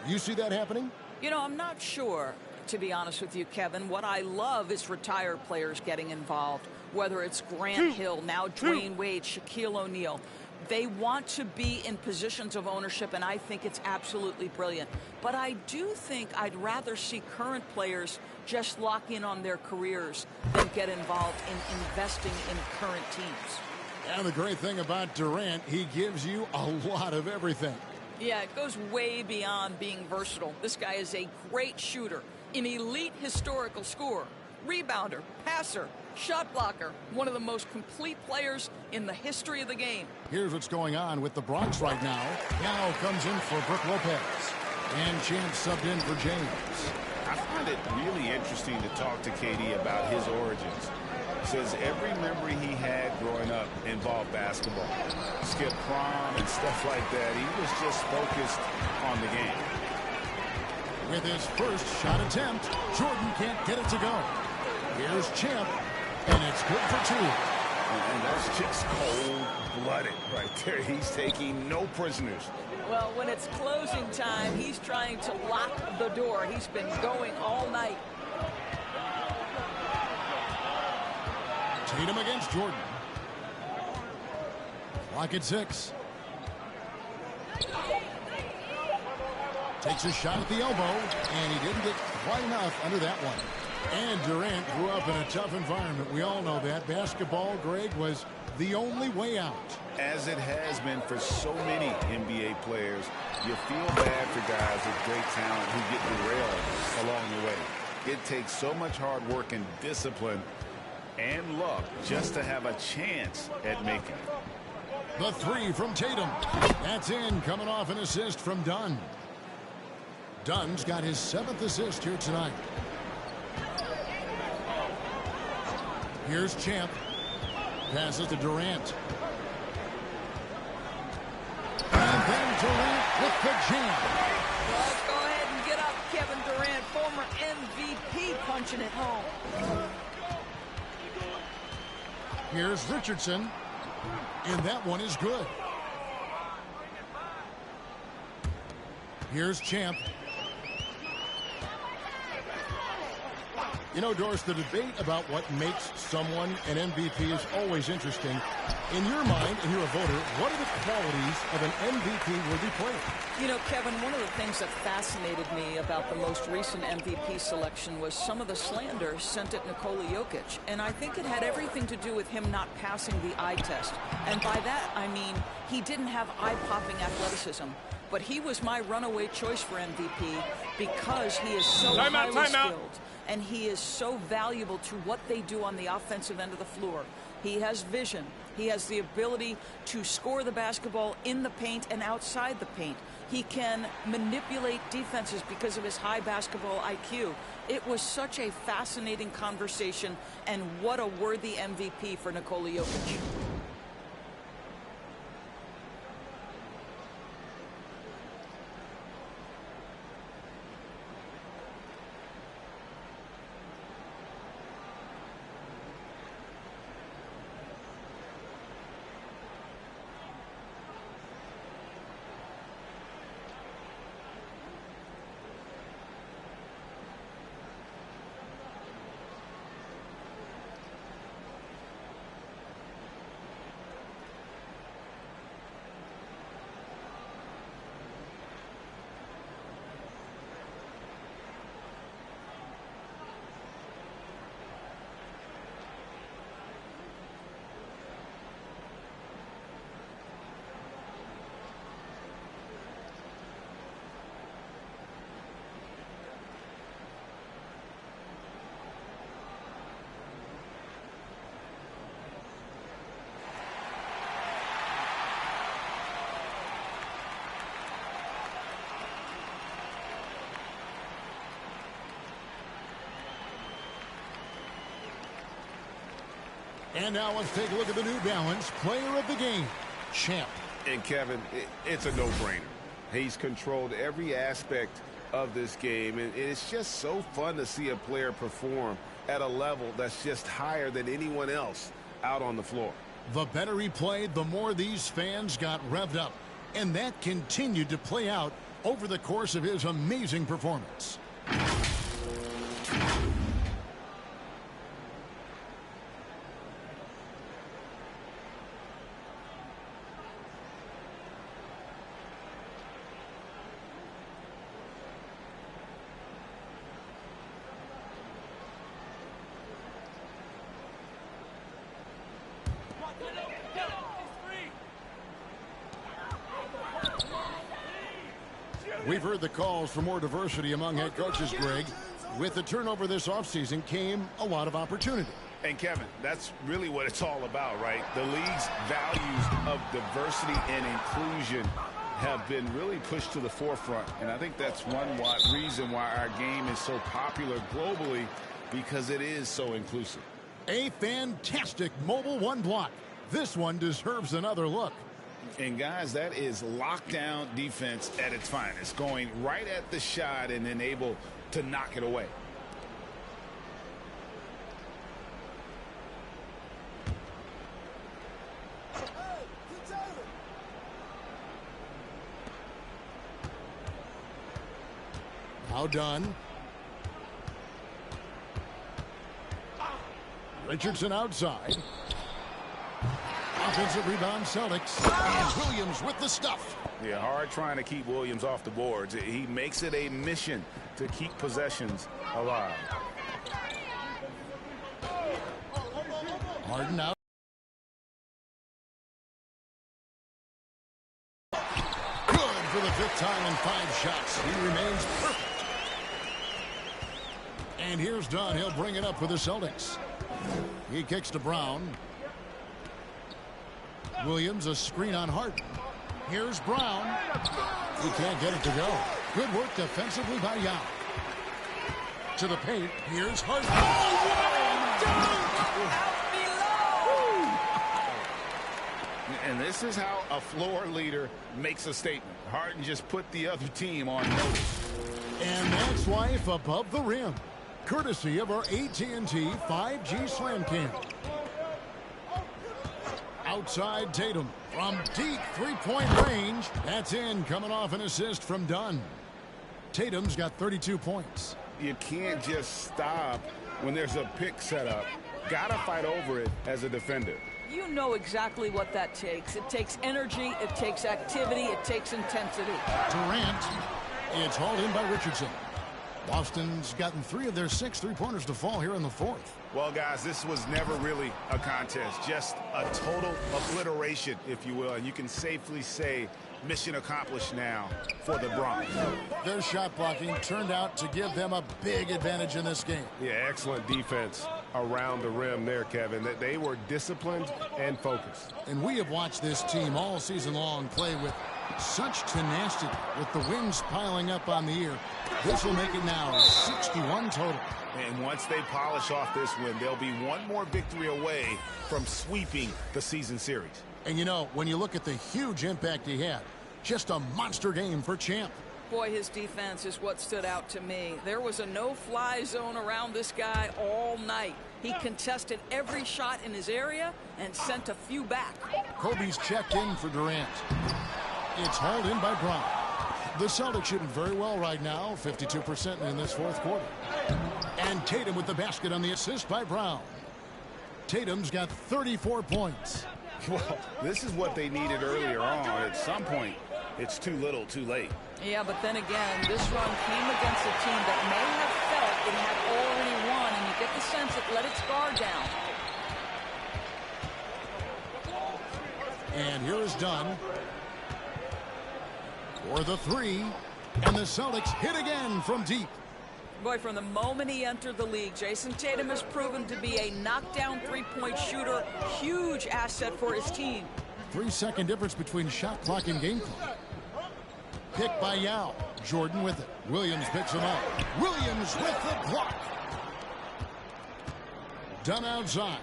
You see that happening?
You know, I'm not sure, to be honest with you, Kevin. What I love is retired players getting involved, whether it's Grant Hill, now Dwayne Wade, Shaquille O'Neal. They want to be in positions of ownership, and I think it's absolutely brilliant. But I do think I'd rather see current players just lock in on their careers than get involved in investing in current teams.
And the great thing about Durant, he gives you a lot of everything.
Yeah, it goes way beyond being versatile. This guy is a great shooter, an elite historical scorer, rebounder, passer, shot blocker, one of the most complete players in the history of the game.
Here's what's going on with the Bronx right now. Now comes in for Brook Lopez. And Chance subbed in for James.
I find it really interesting to talk to KD about his origins. Says every memory he had growing up involved basketball. Skip prom and stuff like that. He was just focused on the game.
With his first shot attempt, Jordan can't get it to go. Here's Champ, and it's good for two.
And that's just cold-blooded right there. He's taking no prisoners.
Well, when it's closing time, he's trying to lock the door. He's been going all night.
Tatum against Jordan. Clock at 6. Takes a shot at the elbow, and he didn't get quite enough under that one. And Durant grew up in a tough environment. We all know that. Basketball, Greg, was the only way out.
As it has been for so many NBA players, you feel bad for guys with great talent who get derailed along the way. It takes so much hard work and discipline and luck just to have a chance at making it.
The three from Tatum. That's in, coming off an assist from Dunn. Dunn's got his 7th assist here tonight. Here's Champ. Passes to Durant. And then Durant with the jam.
Well, go ahead and get up, Kevin Durant, former MVP, punching it home.
Here's Richardson. And that one is good. Here's Champ. You know, Doris, the debate about what makes someone an MVP is always interesting. In your mind, and you're a voter, what are the qualities of an MVP-worthy player?
You know, Kevin, one of the things that fascinated me about the most recent MVP selection was some of the slander sent at Nikola Jokic. And I think it had everything to do with him not passing the eye test. And by that, I mean he didn't have eye-popping athleticism. But he was my runaway choice for MVP because he is so highly skilled. And he is so valuable to what they do on the offensive end of the floor. He has vision. He has the ability to score the basketball in the paint and outside the paint. He can manipulate defenses because of his high basketball IQ. It was such a fascinating conversation, and what a worthy MVP for Nikola Jokic.
And now let's take a look at the New Balance player of the game, Champ.
And Kevin, it's a no-brainer. He's controlled every aspect of this game, and it's just so fun to see a player perform at a level that's just higher than anyone else out on the floor.
The better he played, the more these fans got revved up. And that continued to play out over the course of his amazing performance. We've heard the calls for more diversity among head coaches, Greg. With the turnover this offseason came a lot of opportunity.
And Kevin, that's really what it's all about, right? The league's values of diversity and inclusion have been really pushed to the forefront. And I think that's one reason why our game is so popular globally, because it is so inclusive.
A fantastic mobile one block. This one deserves another look.
And guys, that is lockdown defense at its finest, going right at the shot and then able to knock it away.
Now done. Richardson outside. Offensive rebound, Celtics. And Williams with the stuff.
Yeah, hard trying to keep Williams off the boards. He makes it a mission to keep possessions alive.
Harden out. Good for the 5th time in 5 shots. He remains perfect. And here's Dunn. He'll bring it up for the Celtics. He kicks to Brown. Williams, a screen on Harden. Here's Brown. He can't get it to go. Good work defensively by Yao. To the paint. Here's Harden.
And this is how a floor leader makes a statement. Harden just put the other team on notice.
And that's life above the rim. Courtesy of our AT&T 5G Slam Cam. Outside Tatum from deep three-point range. That's in, coming off an assist from Dunn. Tatum's got 32 points.
You can't just stop when there's a pick set up. Gotta fight over it as a defender.
You know exactly what that takes. It takes energy, it takes activity, it takes intensity.
Durant. It's hauled in by Richardson. Boston's gotten 3 of their 6 three-pointers to fall here in the 4th.
Well, guys, this was never really a contest, just a total obliteration, if you will. And you can safely say mission accomplished now for the Bronx.
Their shot blocking turned out to give them a big advantage in this game.
Yeah, excellent defense around the rim there, Kevin. They were disciplined and focused.
And we have watched this team all season long play with such tenacity, with the wins piling up on the year. This will make it now 61 total.
And once they polish off this win, they'll be one more victory away from sweeping the season series.
And you know, when you look at the huge impact he had, just a monster game for Champ.
Boy, his defense is what stood out to me. There was a no-fly zone around this guy all night. He contested every shot in his area and sent a few back.
Kobe's checked in for Durant. It's hauled in by Brown. The Celtics shooting very well right now, 52% in this 4th quarter. And Tatum with the basket on the assist by Brown. Tatum's got 34 points.
Well, this is what they needed earlier on. At some point, it's too little, too late.
Yeah, but then again, this run came against a team that may have felt it had already won, and you get the sense it let its guard down.
And here is Dunn for the 3, and the Celtics hit again from deep.
Boy, from the moment he entered the league, Jason Tatum has proven to be a knockdown three-point shooter, huge asset for his team.
3-second difference between shot clock and game clock. Picked by Yao. Jordan with it. Williams picks him up. Williams with the block. Dunn outside.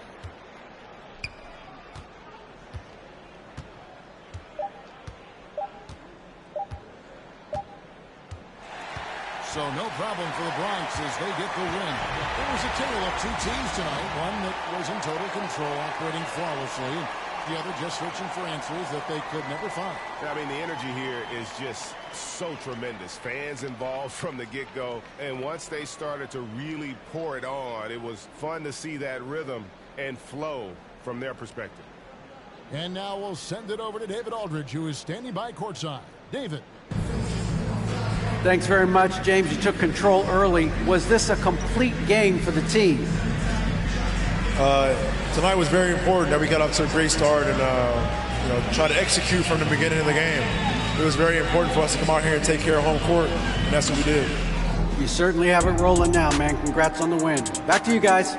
So no problem for the Bronx as they get the win. It was a tale of 2 teams tonight. One that was in total control, operating flawlessly. The other just searching for answers that they could never find.
I mean, the energy here is just so tremendous. Fans involved from the get-go. And once they started to really pour it on, it was fun to see that rhythm and flow from their perspective.
And now we'll send it over to David Aldridge, who is standing by courtside. David.
Thanks very much, James. You took control early. Was this a complete game for the team?
Tonight was very important that we got off to a great start and try to execute from the beginning of the game. it was very important for us to come out here and take care of home court, and that's what we did.
You certainly have it rolling now, man. Congrats on the win. Back to you guys.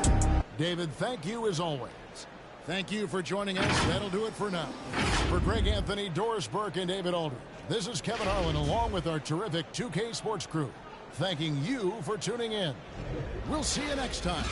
David, thank you as always. Thank you for joining us. That'll do it for now. For Greg Anthony, Doris Burke, and David Aldridge, this is Kevin Harlan along with our terrific 2K Sports crew, thanking you for tuning in. We'll see you next time.